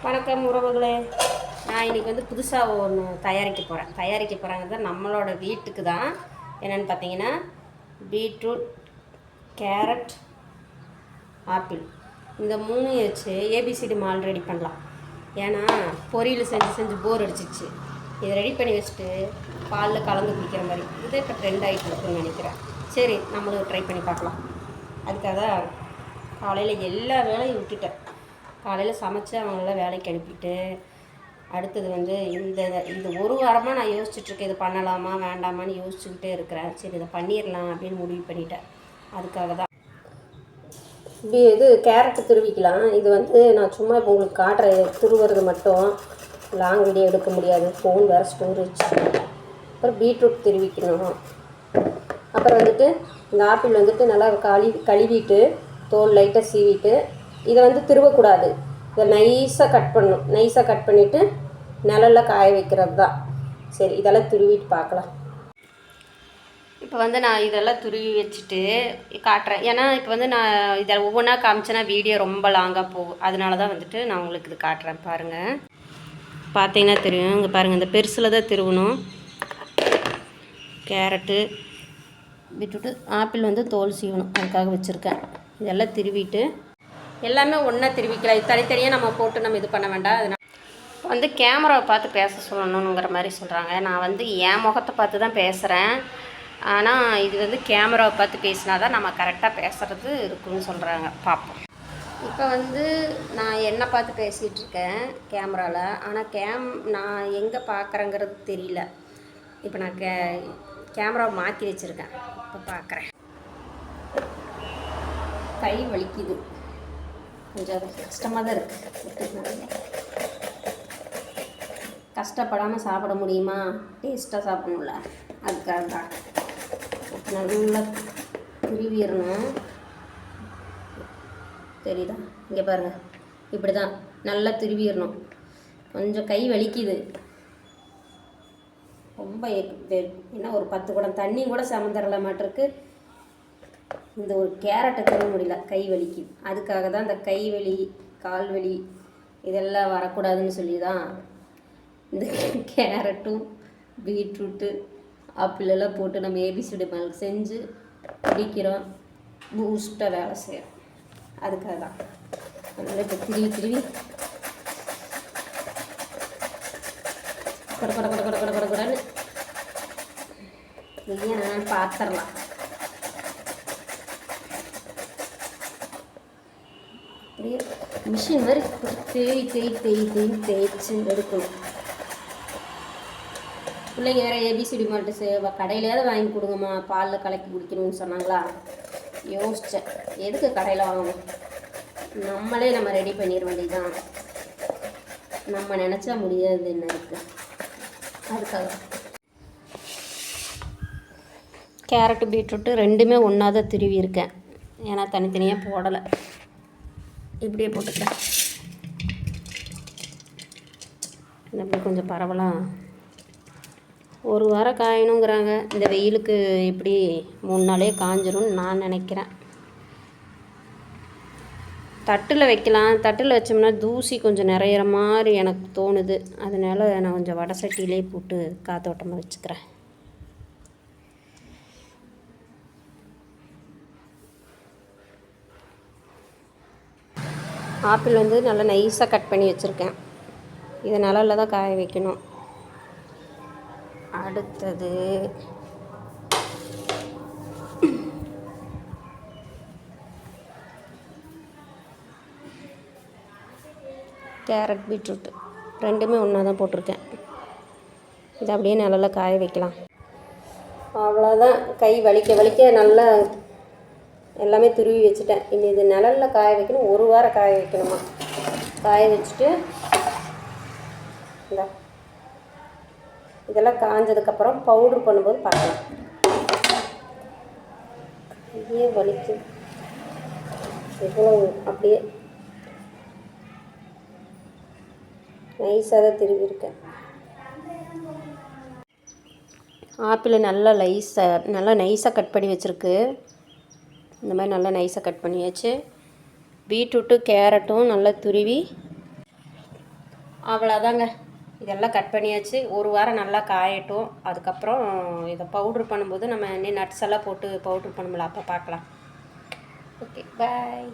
வணக்கம் உறவுகளே. நான் இன்றைக்கி வந்து புதுசாக ஒன்று தயாரிக்க போகிறாங்க நம்மளோட வீட்டுக்கு தான். என்னென்னு பார்த்தீங்கன்னா பீட்ரூட், கேரட், ஆப்பிள் இந்த மூணு வச்சு ஏபிசிடி மால் ரெடி பண்ணலாம். ஏன்னா பொரியல் செஞ்சு போர் அடிச்சிச்சு. இதை ரெடி பண்ணி வச்சுட்டு பாலில் கலந்து குடிக்கிற மாதிரி இதே இப்போ ட்ரெண்ட் ஆகிட்டு இருக்குன்னு நினைக்கிறேன். சரி, நம்மளும் ட்ரை பண்ணி பார்க்கலாம். அதுக்காக காலையில் எல்லா வேலையும் விட்டுட்டேன். காலையில் சமைச்சு அவங்களெல்லாம் வேலைக்கு அனுப்பிட்டு அடுத்தது வந்து இந்த ஒரு வாரமாக நான் யோசிச்சுட்ருக்கேன், இது பண்ணலாமா வேண்டாமான்னு யோசிச்சுக்கிட்டே இருக்கிறேன். சரி, இதை பண்ணிடலாம் அப்படின்னு முடிவு பண்ணிட்டேன். அதுக்காக தான் இது கேரட்டு துருவிக்கலாம். இது வந்து நான் சும்மா இப்போ உங்களுக்கு காட்டுற துருவுறது மட்டும் லாங் வீடியோ எடுக்க முடியாது, ஃபோன் வேறு ஸ்டோரேஜ். அப்புறம் பீட்ரூட் துருவிக்கணும். அப்புறம் வந்துட்டு இந்த ஆப்பிள் வந்துட்டு நல்லா கழுவிட்டு தோல் லைட்டாக சீவிட்டு இதை வந்து திருவக்கூடாது. இதை நைஸாக கட் பண்ணணும். நைஸாக கட் பண்ணிவிட்டு நிழலில் காய வைக்கிறது தான். சரி, இதெல்லாம் துருவிட்டு பார்க்கலாம். இப்போ வந்து நான் இதெல்லாம் துருவி வச்சுட்டு காட்டுறேன். ஏன்னா இப்போ வந்து நான் இதை ஒவ்வொன்றா காமிச்சேன்னா வீடியோ ரொம்ப லாங்காக போகும். அதனால தான் வந்துட்டு நான் உங்களுக்கு இது காட்டுறேன். பாருங்கள், பார்த்தீங்கன்னா தெரியும். இங்கே பாருங்கள், இந்த பெருசில் தான் திருவணும். கேரட்டு, பீட்ரூட்டு, ஆப்பிள் வந்து தோல் சீவணும், அதுக்காக வச்சுருக்கேன். இதெல்லாம் திருவிட்டு எல்லாமே ஒன்றா திருவிக்கலாம். இது தனித்தனியாக நம்ம போட்டு நம்ம இது பண்ண வேண்டாம். அதனால் வந்து கேமராவை பார்த்து பேச சொல்லணுங்கிற மாதிரி சொல்கிறாங்க. நான் வந்து என் முகத்தை பார்த்து தான் பேசுகிறேன். ஆனால் இது வந்து கேமராவை பார்த்து பேசினா தான் நம்ம கரெக்டாக பேசுகிறது இருக்குன்னு சொல்கிறாங்க. பார்ப்போம். இப்போ வந்து நான் என்னை பார்த்து பேசிகிட்ருக்கேன் கேமராவில். ஆனால் நான் எங்கே பார்க்குறேங்கிறது தெரியல. இப்போ நான் கேமராவை மாற்றி வச்சுருக்கேன். இப்போ பார்க்குறேன். கை வலிக்குது, கொஞ்சம் கஷ்டமாக தான் இருக்குது. கஷ்டப்படாமல் சாப்பிட முடியுமா? டேஸ்ட்டாக சாப்பிடணும்ல, அதுக்காக தான். நல்லா துருவிடணும். தெரியுதா? இங்கே பாருங்கள், இப்படி தான் நல்லா துருவிடணும். கொஞ்சம் கை வலிக்குது ரொம்ப. என்ன ஒரு 10 குடம் தண்ணி கூட சமந்தரல மாட்டிருக்கு. இந்த ஒரு கேரட்டை தர முடியல, கை வலிக்கு. அதுக்காக தான் இந்த கை வலி, கால் வலி இதெல்லாம் வரக்கூடாதுன்னு சொல்லி தான் இந்த கேரட்டும் பீட்ரூட்டு ஆப்பிள் எல்லாம் போட்டு நம்ம ஏபிசிடி மால் செஞ்சு குடிக்கிறோம். பூஸ்ட்டாக வேலை செய்கிறோம். அதுக்காக தான் அதனால் இப்போ திருவி கொடன்னு ஏன் பார்த்துடலாம். அப்படியே மிஷின் மாதிரி தேய்ச்சி எடுக்கணும். பிள்ளைங்க வேறு ஏபிசிடி மால்ட்டு கடையிலேயாவது வாங்கி கொடுங்கம்மா, பாலில் கலக்கி குடிக்கணும்னு சொன்னாங்களா. யோசித்தேன், எதுக்கு கடையில் வாங்கணும், நம்மளே நம்ம ரெடி பண்ணிட வேண்டியதுதான். நம்ம நினச்சா முடியாது என்ன இருக்குது. அதுக்காக கேரட்டு பீட்ரூட்டு ரெண்டுமே ஒன்றா தான் திருவி இருக்கேன். ஏன்னா தனித்தனியாக போடலை, இப்படியே போட்டுக்கிறேன். அப்படி கொஞ்சம் பரவலாம். ஒரு வாரம் காயணுங்கிறாங்க. இந்த வெயிலுக்கு இப்படி 3 நாளே காஞ்சிரும்னு நான் நினைக்கிறேன். தட்டில் வைக்கலாம். தட்டில் வச்சோம்னா தூசி கொஞ்சம் நிறையிற மாதிரி எனக்கு தோணுது. அதனால் நான் கொஞ்சம் வடை சட்டியிலே போட்டு காத்தோட்டமாக வச்சுக்கிறேன். ஆப்பிள் வந்து நல்லா நைஸாக கட் பண்ணி வச்சுருக்கேன். இதை நிழலில் தான் காய வைக்கணும். அடுத்தது கேரட் பீட்ரூட் ரெண்டுமே ஒன்றா தான் போட்டிருக்கேன். இதை அப்படியே நிழலில் காய வைக்கலாம். அவ்வளோதான். கை வலிக்க நல்லா எல்லாமே துருவி வச்சுட்டேன். இனி இது நிழலில் காய வைக்கணும். 1 வாரம் காய வைக்கணுமா. காய வச்சுட்டு இதெல்லாம் காஞ்சதுக்கப்புறம் பவுட்ரு பண்ணும்போது பார்க்கலாம். இதே வலிக்கு இவ்வளோ அப்படியே நைஸாக தான் திருவியிருக்கேன். ஆப்பிள் நல்லா நைஸாக கட் பண்ணி வச்சுருக்கு. இந்த மாதிரி நல்லா நைஸாக கட் பண்ணியாச்சு. பீட்ரூட்டு கேரட்டும் நல்லா துருவி அவ்வளோதாங்க. இதெல்லாம் கட் பண்ணியாச்சு. ஒரு வாரம் நல்லா காயட்டும். அதுக்கப்புறம் இதை பவுட்ரு பண்ணும்போது நம்ம இன்னும் நட்ஸ் எல்லாம் போட்டு பவுட்ரு பண்ணும்ல, அப்போ பார்க்கலாம். ஓகே, பாய்.